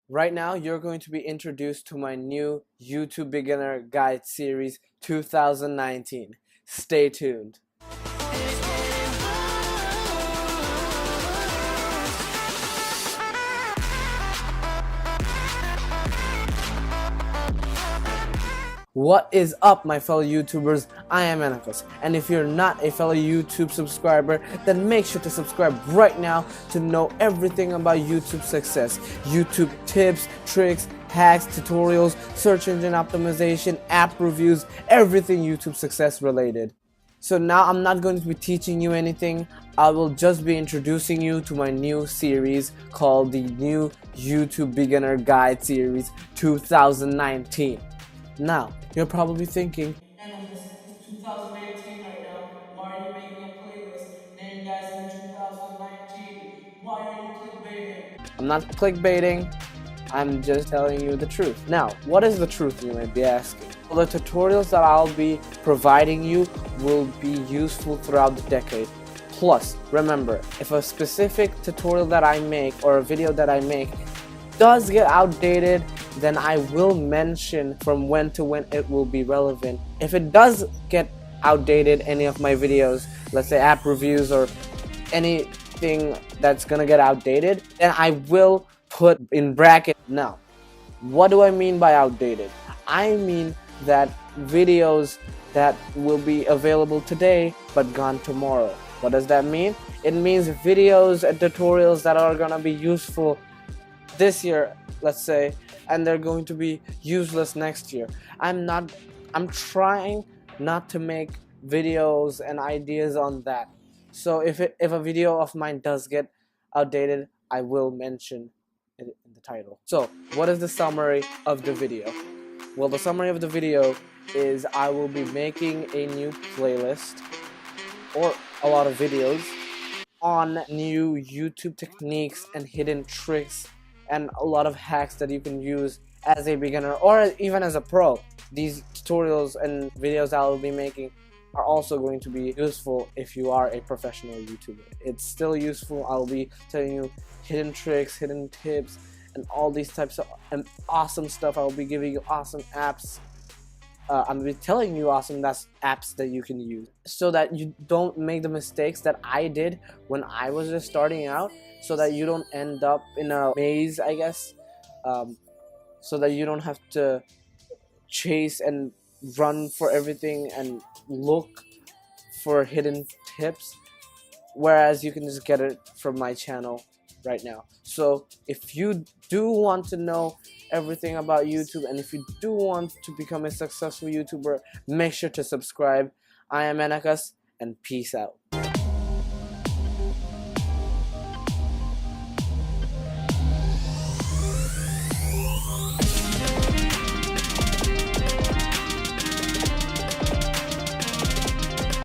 Right now, you're going to be introduced to my new YouTube Beginner Guide Series 2019. Stay tuned. What is up, my fellow YouTubers? I am Enacaus, and if you're not a fellow YouTube subscriber, then make sure to subscribe right now to know everything about YouTube success. YouTube tips, tricks, hacks, tutorials, search engine optimization, app reviews, everything YouTube success related. So now I'm not going to be teaching you anything. I will just be introducing you to my new series called the new YouTube Beginner Guide Series 2019. Now, you're probably thinking, And this is 2018 right now. Why are you making a playlist named as in 2019? Why are you clickbaiting? I'm not clickbaiting, I'm just telling you the truth. Now, what is the truth, you might be asking? Well, the tutorials that I'll be providing you will be useful throughout the decade. Plus, remember, if a specific tutorial that I make or a video that I make does get outdated, then I will mention from when to when it will be relevant. If it does get outdated, any of my videos, let's say app reviews or anything that's gonna get outdated, then I will put in bracket. Now, what do I mean by outdated? I mean that videos that will be available today but gone tomorrow. What does that mean? It means videos and tutorials that are gonna be useful this year, let's say, and they're going to be useless next year. I'm trying not to make videos and ideas on that. So if a video of mine does get outdated, I will mention it in the title. So what is the summary of the video? Well, the summary of the video is I will be making a new playlist or a lot of videos on new YouTube techniques and hidden tricks and a lot of hacks that you can use as a beginner or even as a pro. These tutorials and videos I will be making are also going to be useful if you are a professional YouTuber. It's still useful. I'll be telling you hidden tricks, hidden tips, and all these types of awesome stuff. I'll be giving you awesome apps. I'm be telling you awesome apps that you can use so that you don't make the mistakes that I did when I was just starting out, so that you don't end up in a maze, I guess, so that you don't have to chase and run for everything and look for hidden tips, whereas you can just get it from my channel right now. So if you do want to know everything about YouTube, and if you do want to become a successful YouTuber, make sure to subscribe. I am Enacaus, and peace out.